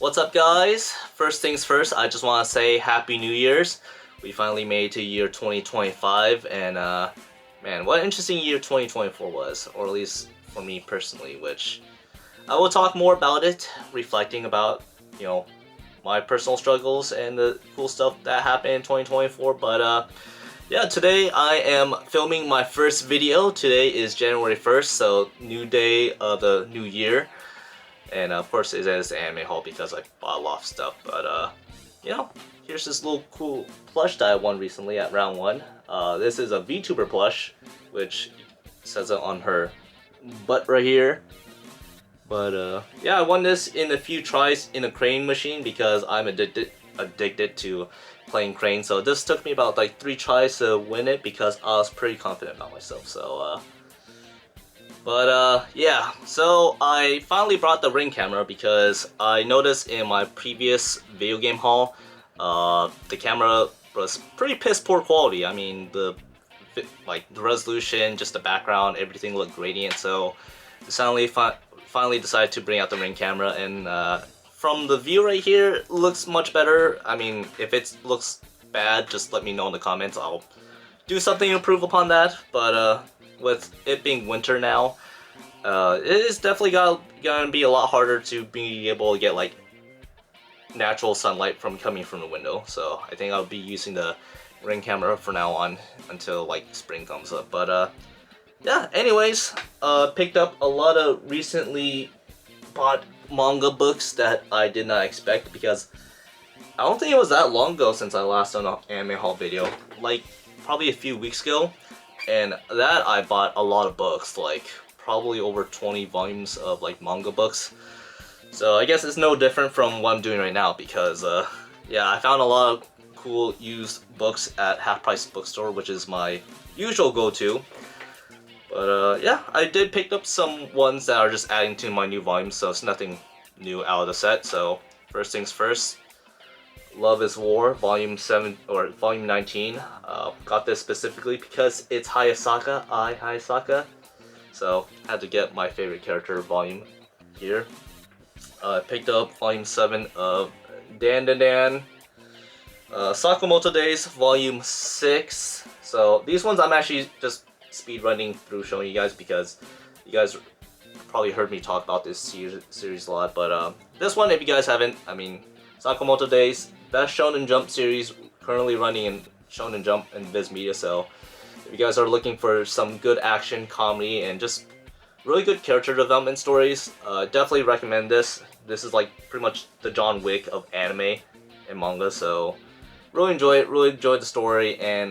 What's up, guys? First things first, I just want to say Happy New Year's. We finally made it to year 2025, and man, what an interesting year 2024 was, or at least for me personally, which I will talk more about it, reflecting about, you know, my personal struggles and the cool stuff that happened in 2024, but yeah, today I am filming my first video. Today is January 1st, so new day of the new year. And of course it is anime haul because I bought a lot of stuff, but you know, here's this little cool plush that I won recently at round 1. This is a VTuber plush, which says it on her butt right here. But yeah, I won this in a few tries in a crane machine because I'm addicted to playing crane. So this took me about like 3 tries to win it because I was pretty confident about myself. So yeah, so I finally brought the Ring camera because I noticed in my previous video game haul, the camera was pretty piss poor quality. I mean, the resolution, just the background, everything looked gradient. So I finally decided to bring out the Ring camera, and from the view right here, it looks much better. I mean, if it looks bad, just let me know in the comments. I'll do something to improve upon that. But with it being winter now, it is definitely gonna be a lot harder to be able to get like natural sunlight from coming from the window. So I think I'll be using the Ring camera for now on until like spring comes up. But yeah, anyways, picked up a lot of recently bought manga books that I did not expect because I don't think it was that long ago since I last done an anime haul video, like probably a few weeks ago, and that I bought a lot of books, like probably over 20 volumes of like manga books. So I guess it's no different from what I'm doing right now because yeah, I found a lot of cool used books at Half Price Bookstore, which is my usual go-to. But yeah, I did pick up some ones that are just adding to my new volumes, so it's nothing new out of the set. So first things first, Love is War, Volume 7 or Volume 19. Got this specifically because it's Hayasaka. So had to get my favorite character volume here. I picked up Volume 7 of Dan Dan Dan. Sakamoto Days, Volume 6. So these ones I'm actually just speed running through showing you guys because you guys probably heard me talk about this series a lot. But this one, if you guys haven't, I mean, Sakamoto Days, best Shonen Jump series currently running in Shonen Jump and Viz Media. So if you guys are looking for some good action, comedy, and just really good character development stories, definitely recommend this. This is like pretty much the John Wick of anime and manga. So really enjoy it, really enjoyed the story, and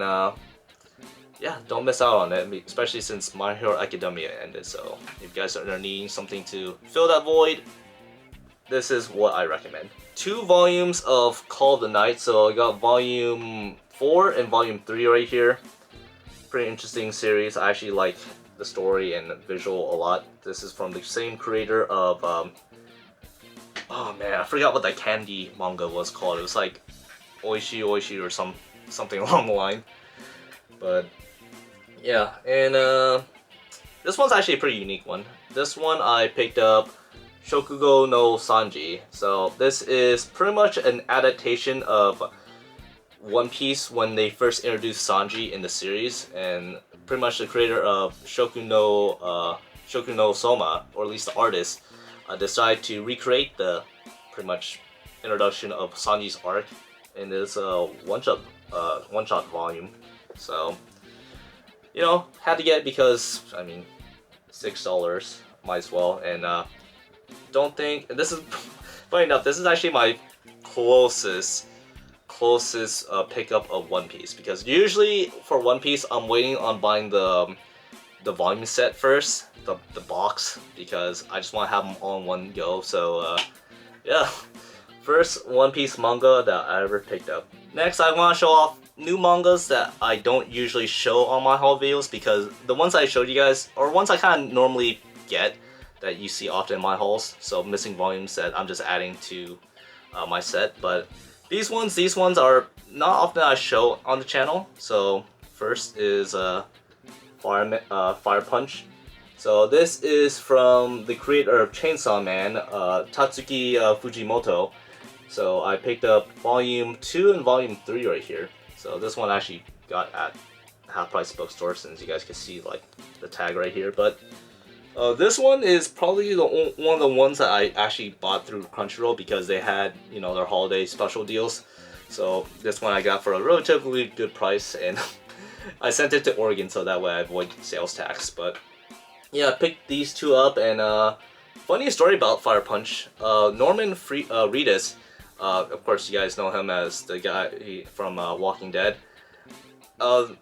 yeah, don't miss out on it, especially since My Hero Academia ended. So if you guys are needing something to fill that void, this is what I recommend. 2 volumes of Call of the Night. So I got Volume 4 and Volume 3 right here. Pretty interesting series. I actually like the story and the visual a lot. This is from the same creator of oh man, I forgot what that candy manga was called. It was like Oishi Oishi or something along the line. But yeah, and this one's actually a pretty unique one. This one I picked up Shokugo no Sanji. So this is pretty much an adaptation of One Piece when they first introduced Sanji in the series, and pretty much the creator of Shoku no Soma, or at least the artist, decided to recreate the pretty much introduction of Sanji's arc in this one-shot volume. So you know, had to get it because I mean, $6, might as well. And don't think this is funny enough. This is actually my closest pickup of One Piece, because usually for One Piece I'm waiting on buying the volume set first, the box, because I just want to have them all in one go. So yeah, first One Piece manga that I ever picked up. Next, I want to show off new mangas that I don't usually show on my haul videos, because the ones I showed you guys are ones I kind of normally get that you see often in my hauls. So missing volumes that I'm just adding to my set. But these ones are not often I show on the channel. So first is Fire Punch. So this is from the creator of Chainsaw Man, Tatsuki Fujimoto. So I picked up volume 2 and volume 3 right here. So this one I actually got at half price bookstore, since you guys can see like the tag right here. But this one is probably one of the ones that I actually bought through Crunchyroll because they had, you know, their holiday special deals. So this one I got for a relatively good price, and I sent it to Oregon so that way I avoid sales tax. But yeah, I picked these two up, and funny story about Fire Punch. Norman Reedus, of course you guys know him as the guy from Walking Dead. I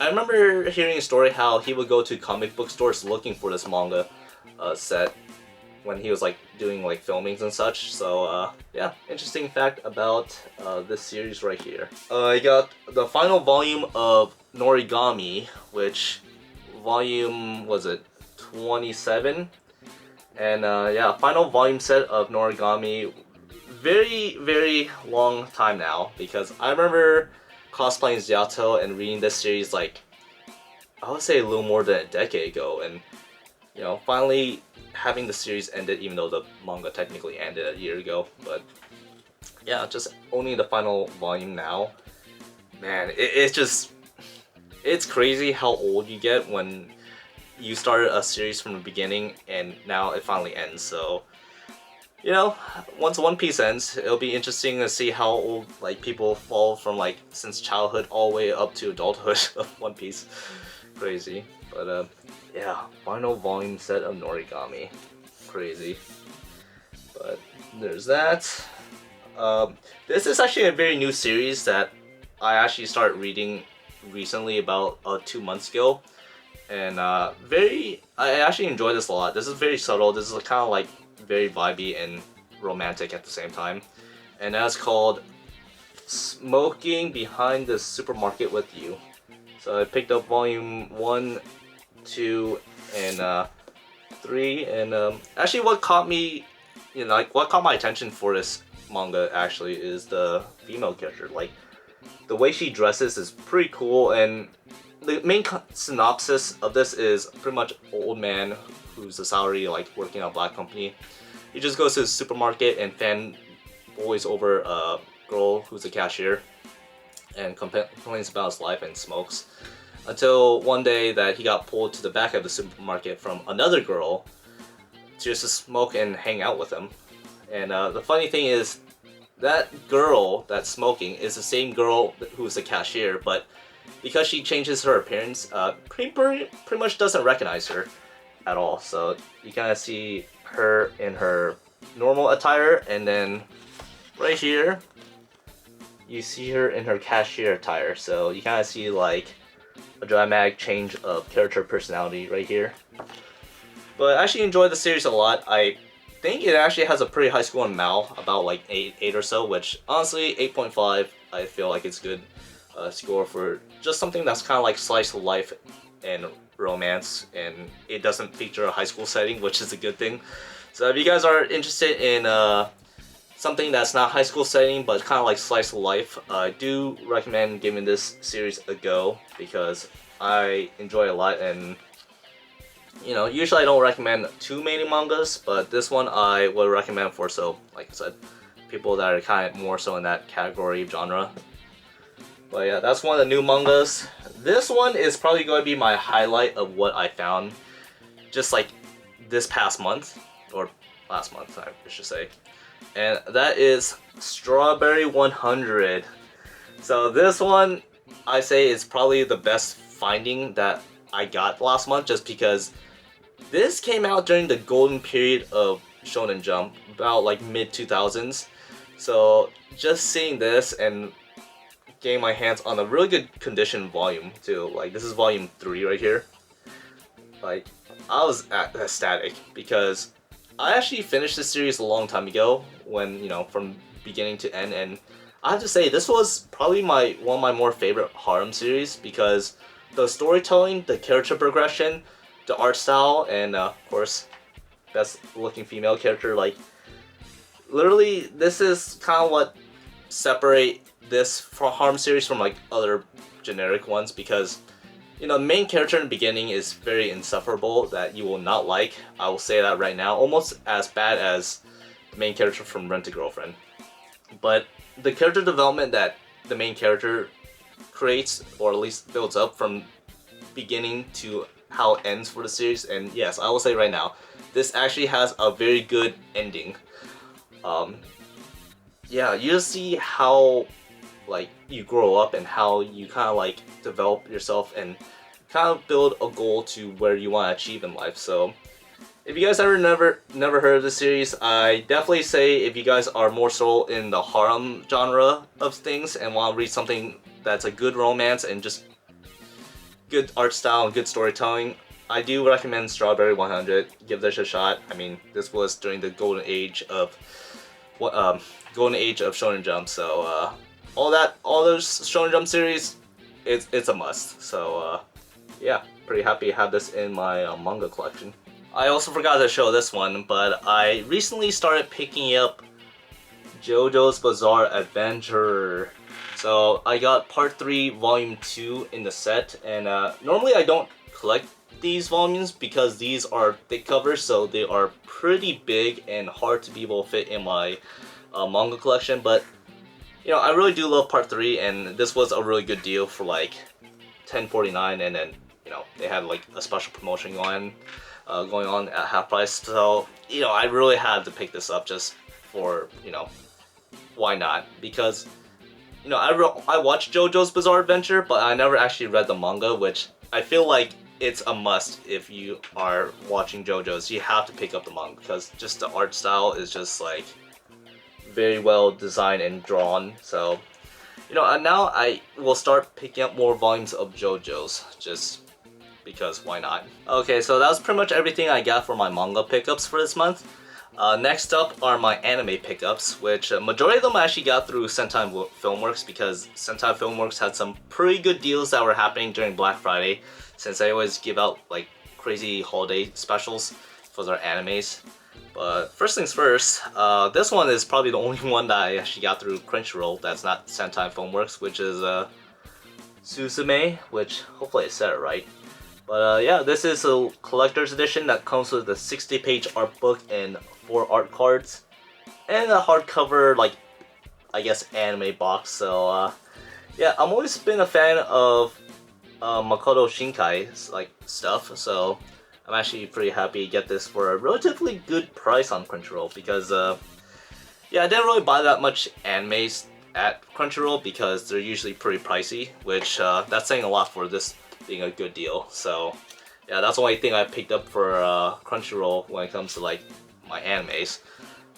remember hearing a story how he would go to comic book stores looking for this manga set when he was like doing like filmings and such. So yeah, interesting fact about this series right here. I got the final volume of Norigami, which volume was it 27, and yeah, final volume set of Norigami. Very long time now, because I remember cosplaying Zyato and reading this series like, I would say a little more than a decade ago, and you know, finally having the series ended, even though the manga technically ended a year ago. But yeah, just owning the final volume now, man, it's crazy how old you get when you started a series from the beginning and now it finally ends. So you know, once One Piece ends, it'll be interesting to see how old like people fall from like since childhood all the way up to adulthood of One Piece. Crazy. But yeah, final volume set of Norigami. Crazy. But there's that. This is actually a very new series that I actually started reading recently, about 2 months ago. And I actually enjoy this a lot. This is very subtle. This is kind of like very vibey and romantic at the same time. And that's called Smoking Behind the Supermarket with You. So I picked up volume 1, 2, and 3. And actually what caught me, you know, like what caught my attention for this manga actually is the female character. Like the way she dresses is pretty cool, and the main synopsis of this is pretty much old man who's a salary like working at a black company. He just goes to the supermarket and fanboys over a girl who's a cashier and complains about his life and smokes, until one day that he got pulled to the back of the supermarket from another girl just to smoke and hang out with him. And the funny thing is, that girl that's smoking is the same girl who's a cashier, but because she changes her appearance, pretty much doesn't recognize her at all. So you kind of see her in her normal attire, and then right here you see her in her cashier attire. So you kind of see like a dramatic change of character personality right here. But I actually enjoyed the series a lot. I think it actually has a pretty high score on Mal, about like 8 or so, which honestly 8.5 I feel like it's good score for just something that's kind of like slice of life and romance, and it doesn't feature a high school setting, which is a good thing. So if you guys are interested in something that's not high school setting but kind of like slice of life, I do recommend giving this series a go, because I enjoy it a lot. And you know, usually I don't recommend too many mangas, but this one I would recommend for, so like I said, people that are kind of more so in that category genre. But yeah, that's one of the new mangas. This one is probably going to be my highlight of what I found just like this past month, or last month I should say. And that is Strawberry 100. So this one, I say, is probably the best finding that I got last month, just because this came out during the golden period of Shonen Jump, about like mid 2000s. So just seeing this and getting my hands on a really good condition volume too, like this is volume 3 right here, like I was ecstatic, because I actually finished this series a long time ago, when, you know, from beginning to end, and I have to say this was probably one of my more favorite harem series, because the storytelling, the character progression, the art style, and of course best looking female character, like literally this is kind of what separate this harem series from like other generic ones, because You know, the main character in the beginning is very insufferable that you will not like. I will say that right now, almost as bad as the main character from Rent a Girlfriend. But the character development that the main character creates, or at least builds up from beginning to how it ends for the series, and yes, I will say right now, this actually has a very good ending. Um, yeah, you just see how like you grow up and how you kind of like develop yourself and kind of build a goal to where you want to achieve in life. So if you guys never heard of this series, I definitely say if you guys are more so in the harem genre of things and want to read something that's a good romance and just good art style and good storytelling, I do recommend Strawberry 100. Give this a shot. I mean, this was during the golden age of Shonen Jump. So all those Shonen Jump series, it's a must. So yeah, pretty happy to have this in my manga collection. I also forgot to show this one, but I recently started picking up JoJo's Bizarre Adventure. So I got part 3 volume 2 in the set, and normally I don't collect these volumes because these are thick covers, so they are pretty big and hard to be able to fit in my manga collection. But you know, I really do love part 3, and this was a really good deal for like $10.49, and then you know they had like a special promotion going on at half price. So you know, I really had to pick this up just for, you know, why not? Because you know, I watched JoJo's Bizarre Adventure, but I never actually read the manga, which I feel like it's a must if you are watching JoJo's. You have to pick up the manga because just the art style is just like very well designed and drawn. So you know, and now I will start picking up more volumes of JoJo's just because why not? Okay, so that was pretty much everything I got for my manga pickups for this month. Next up are my anime pickups, which majority of them I actually got through Sentai Filmworks because Sentai Filmworks had some pretty good deals that were happening during Black Friday, since they always give out like crazy holiday specials for their animes. But first things first, this one is probably the only one that I actually got through Crunchyroll that's not Sentai Filmworks, which is Suzume, which hopefully I said it right. But yeah, this is a collector's edition that comes with a 60-page art book and 4 art cards, and a hardcover, like, I guess, anime box. So yeah, I've always been a fan of Makoto Shinkai's like stuff, so I'm actually pretty happy to get this for a relatively good price on Crunchyroll because yeah, I didn't really buy that much animes at Crunchyroll because they're usually pretty pricey, which that's saying a lot for this being a good deal. So yeah, that's the only thing I picked up for Crunchyroll when it comes to like my animes.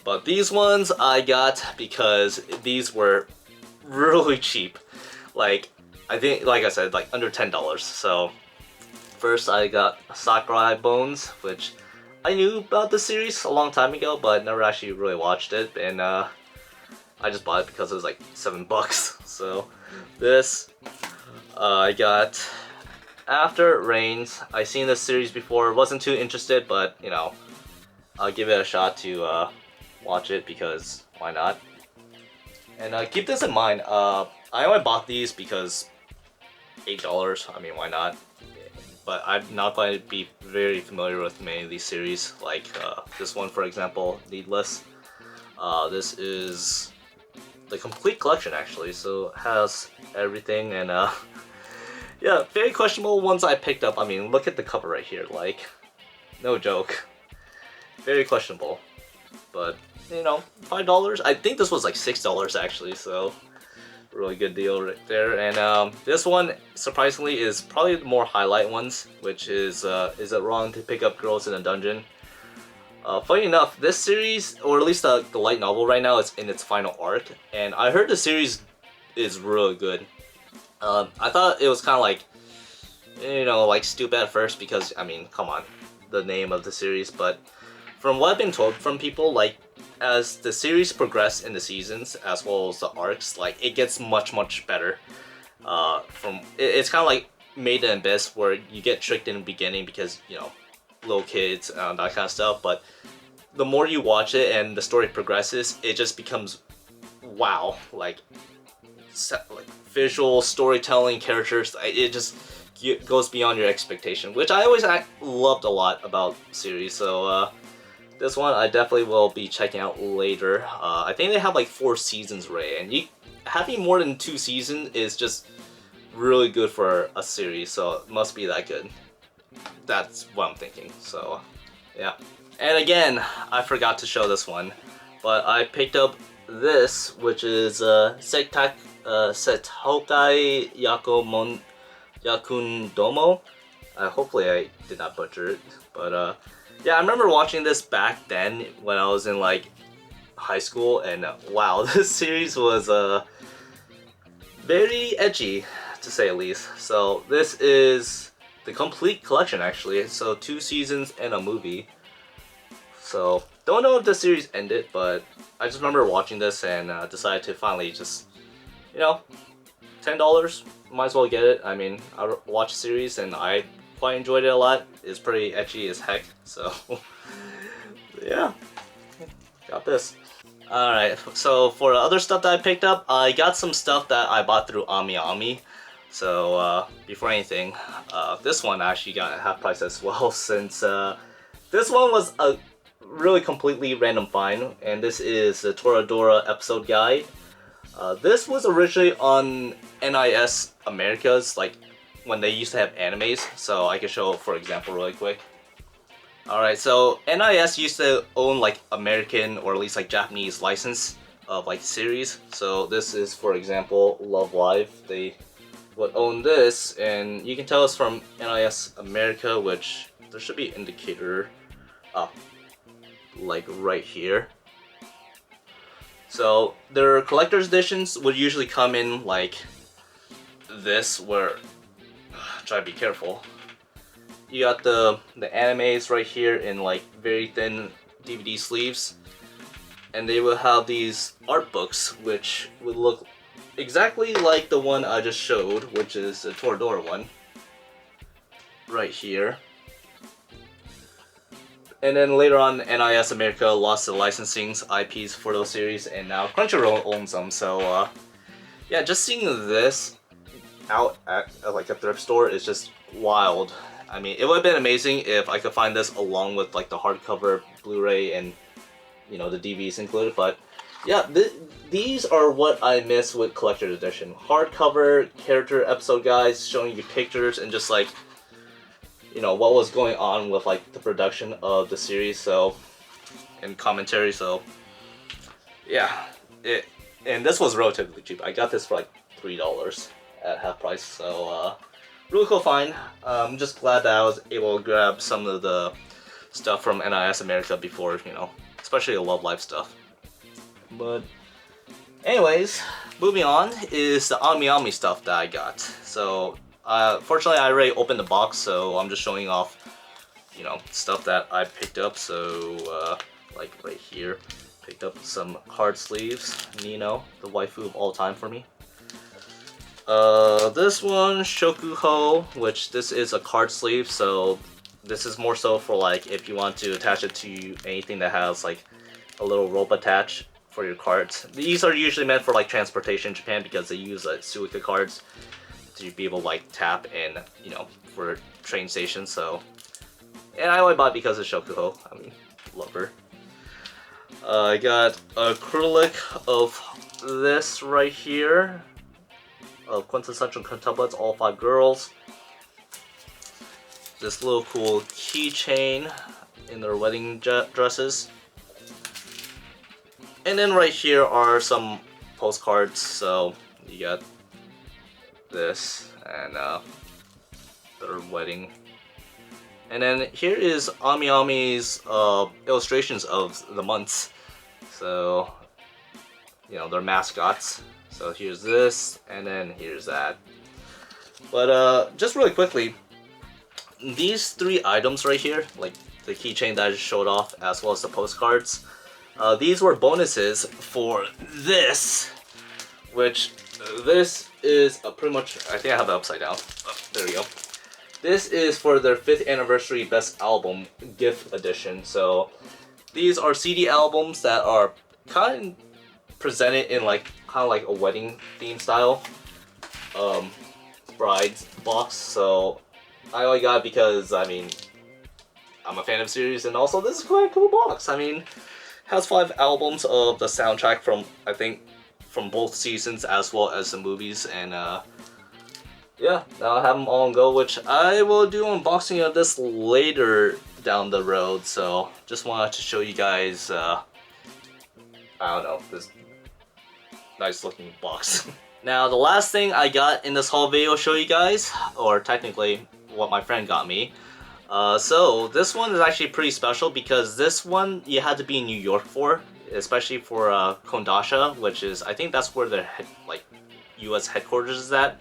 But these ones I got because these were really cheap. Like, I think, like I said, like under $10. So first I got Sakurai Bones, which I knew about the series a long time ago, but never actually really watched it, and I just bought it because it was like $7. So this I got After It Rains. I seen this series before, wasn't too interested, but you know, I'll give it a shot to watch it because why not? And keep this in mind, I only bought these because $8, I mean why not? But I'm not going to be very familiar with many of these series, like this one for example, Needless. This is the complete collection actually, so it has everything, and yeah, very questionable ones I picked up. I mean, look at the cover right here, like, no joke. Very questionable. But, you know, $5? I think this was like $6 actually, so really good deal right there. And this one, surprisingly, is probably the more highlight ones, which is It Wrong to Pick Up Girls in a Dungeon? Funny enough, this series, or at least the light novel right now, is in its final arc, and I heard the series is really good. I thought it was kind of like, you know, like stupid at first because, I mean, come on, the name of the series, but from what I've been told from people, like, as the series progress in the seasons, as well as the arcs, like, it gets much better. It's kind of like Made in Abyss, where you get tricked in the beginning because, you know, little kids, that kind of stuff, but the more you watch it and the story progresses, it just becomes wow, like visual storytelling, characters, it just goes beyond your expectation, which I always loved a lot about series. So this one I definitely will be checking out later. I think they have like 4 seasons, Ray, and having more than 2 seasons is just really good for a series, so it must be that good. That's what I'm thinking, so yeah. And again, I forgot to show this one, but I picked up this, which is Setokai Yakomon Yakun Domo. Hopefully I did not butcher it, but yeah, I remember watching this back then when I was in like high school, and wow, this series was very edgy, to say the least. So this is the complete collection, actually. So 2 seasons and a movie. So don't know if the series ended, but I just remember watching this and decided to finally just, you know, $10, might as well get it. I mean, I watched the series and I quite enjoyed it a lot. It's pretty edgy as heck, so yeah, got this. Alright, so for the other stuff that I picked up, I got some stuff that I bought through AmiAmi. So before anything, this one I actually got at half price as well, since this one was a really completely random find, and this is the Toradora episode guide. This was originally on NIS America's, like when they used to have animes, so I can show, for example, really quick. Alright, so NIS used to own like American or at least like Japanese license of like series. So this is, for example, Love Live. They would own this, and you can tell it's from NIS America, which there should be an indicator like right here. So their collector's editions would usually come in like this, where try to be careful. You got the animes right here in like very thin DVD sleeves, and they will have these art books which would look exactly like the one I just showed, which is the Toradora one right here. And then later on, NIS America lost the licensing IPs for those series, and now Crunchyroll owns them. So yeah, just seeing this out at like a thrift store is just wild. I mean, it would have been amazing if I could find this along with like the hardcover Blu-ray and, you know, the DVDs included, but yeah, these are what I miss with collector's edition. Hardcover, character episode guides showing you pictures and just like, you know, what was going on with like the production of the series, so, and commentary, so yeah, and this was relatively cheap. I got this for like $3 at half price, so really cool find. I'm just glad that I was able to grab some of the stuff from NIS America before, you know, especially the Love Live stuff. But anyways, moving on is the AmiAmi stuff that I got. So fortunately I already opened the box, so I'm just showing off, you know, stuff that I picked up. So like right here, picked up some card sleeves. Nino, the waifu of all time for me. This one, Shokuho, which this is a card sleeve, so this is more so for like if you want to attach it to anything that has like a little rope attach for your cards. These are usually meant for like transportation in Japan because they use like Suica cards to be able to like tap and, you know, for train stations. So, and I only bought it because of Shokuho. I mean, love her. I got acrylic of this right here. Of quintessential quintuplets, all 5 girls. This little cool keychain in their wedding dresses. And then right here are some postcards. So you got this and their wedding. And then here is AmiAmi's illustrations of the months. So, you know, their mascots. So here's this, and then here's that. But just really quickly, these 3 items right here, like the keychain that I just showed off, as well as the postcards, these were bonuses for this, which this is pretty much, I think I have it upside down. Oh, there we go. This is for their 5th anniversary best album gift edition. So these are CD albums that are kind of presented in like kind of like a wedding theme style. Bride's box, so I only got it because, I mean, I'm a fan of the series, and also this is quite a cool box. I mean, has 5 albums of the soundtrack from, I think, from both seasons as well as the movies, and yeah, now I have them all on go, which I will do unboxing of this later down the road, so just wanted to show you guys, I don't know, this nice looking box. Now, the last thing I got in this haul video to show you guys, or technically what my friend got me. So this one is actually pretty special because this one you had to be in New York for, especially for Kondasha, which is, I think that's where their US headquarters is at.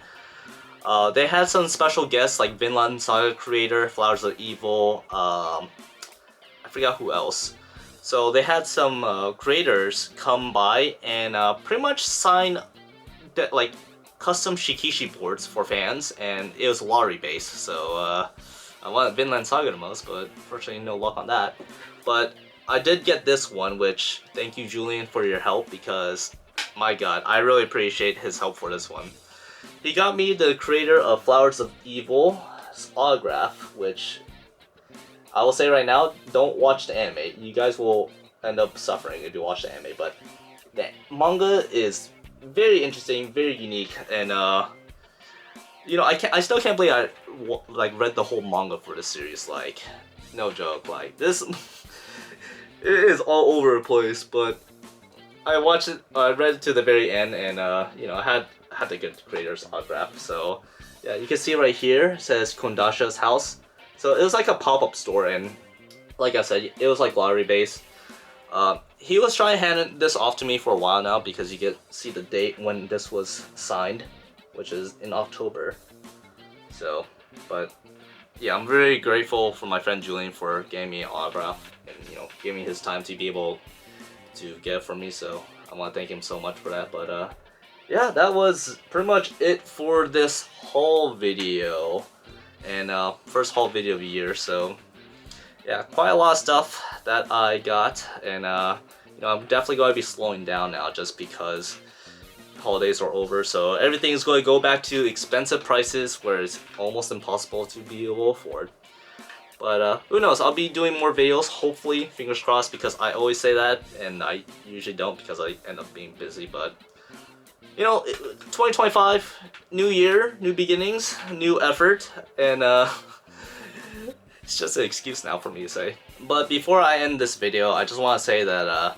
They had some special guests like Vinland Saga creator, Flowers of Evil, I forgot who else. So they had some creators come by and pretty much sign like custom Shikishi boards for fans, and it was lottery based. So I wanted Vinland Saga the most, but unfortunately no luck on that. But I did get this one, which thank you Julian for your help, because my god, I really appreciate his help for this one. He got me the creator of Flowers of Evil's autograph, which I will say right now, don't watch the anime. You guys will end up suffering if you watch the anime, but the manga is very interesting, very unique, and you know, I still can't believe I read the whole manga for this series. Like, no joke. Like this, it is all over the place. But I watched it. I read it to the very end, and you know, I had to get the creator's autograph. So yeah, you can see right here it says Kondasha's house. So it was like a pop-up store, and like I said, it was like lottery based. He was trying to hand this off to me for a while now because you can see the date when this was signed, which is in October. So, but yeah, I'm very grateful for my friend Julian for getting me an autograph and, you know, giving me his time to be able to get it for me. So I want to thank him so much for that. But yeah, that was pretty much it for this haul video, and first haul video of the year. So yeah, quite a lot of stuff that I got, and you know, I'm definitely going to be slowing down now just because holidays are over, so everything is going to go back to expensive prices where it's almost impossible to be able to afford. But who knows, I'll be doing more videos, hopefully, fingers crossed, because I always say that, and I usually don't because I end up being busy. But you know, 2025, new year, new beginnings, new effort, and it's just an excuse now for me to say. But before I end this video, I just want to say that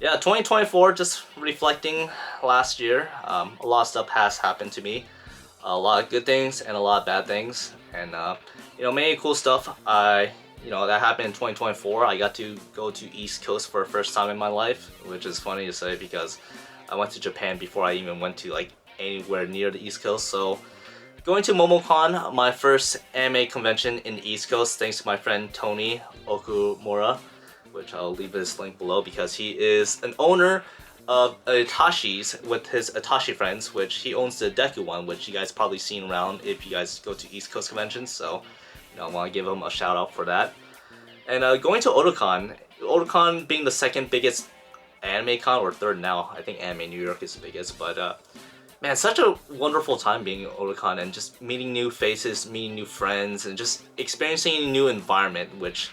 yeah, 2024, just reflecting last year, a lot of stuff has happened to me. A lot of good things and a lot of bad things. And, you know, many cool stuff you know, that happened in 2024. I got to go to East Coast for the first time in my life, which is funny to say because I went to Japan before I even went to, like, anywhere near the East Coast. So, going to MomoCon, my first anime convention in the East Coast, thanks to my friend Tony Okumura, which I'll leave his link below because he is an owner of Itashi's with his Itachi friends, which he owns the Deku one, which you guys probably seen around if you guys go to East Coast conventions. So, you know, I want to give him a shout out for that. And going to Otakon being the second biggest anime con, or third now. I think Anime New York is the biggest, but man, such a wonderful time being at Otakon and just meeting new faces, meeting new friends, and just experiencing a new environment, which,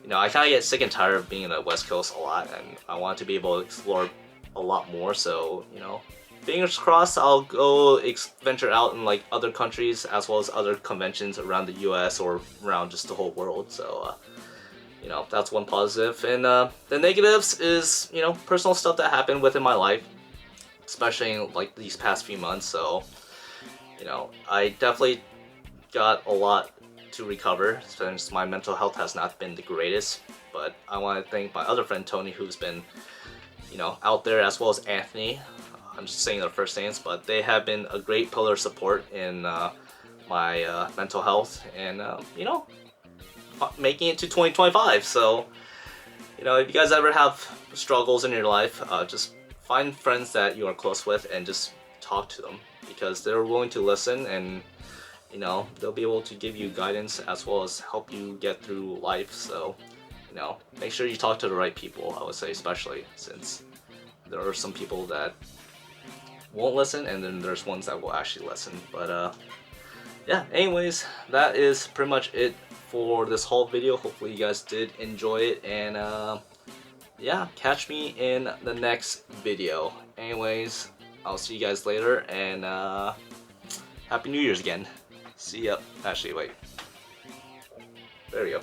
you know, I kind of get sick and tired of being in the West Coast a lot, and I want to be able to explore a lot more. So, you know, fingers crossed I'll go venture out in like other countries as well as other conventions around the US or around just the whole world. So, you know, that's one positive. And the negatives is, you know, personal stuff that happened within my life, especially in like these past few months. So, you know, I definitely got a lot to recover since my mental health has not been the greatest. But I want to thank my other friend Tony, who's been, you know, out there, as well as Anthony. I'm just saying their first names, but they have been a great pillar of support in my mental health and, you know, making it to 2025. So, you know, if you guys ever have struggles in your life, just find friends that you are close with and just talk to them, because they're willing to listen, and, you know, they'll be able to give you guidance as well as help you get through life. So, you know, make sure you talk to the right people, I would say, especially since there are some people that won't listen, and then there's ones that will actually listen. But yeah, anyways, that is pretty much it for this whole video. Hopefully you guys did enjoy it, and yeah, catch me in the next video. Anyways, I'll see you guys later, and Happy New Year's again. See ya. Actually, wait. There we go.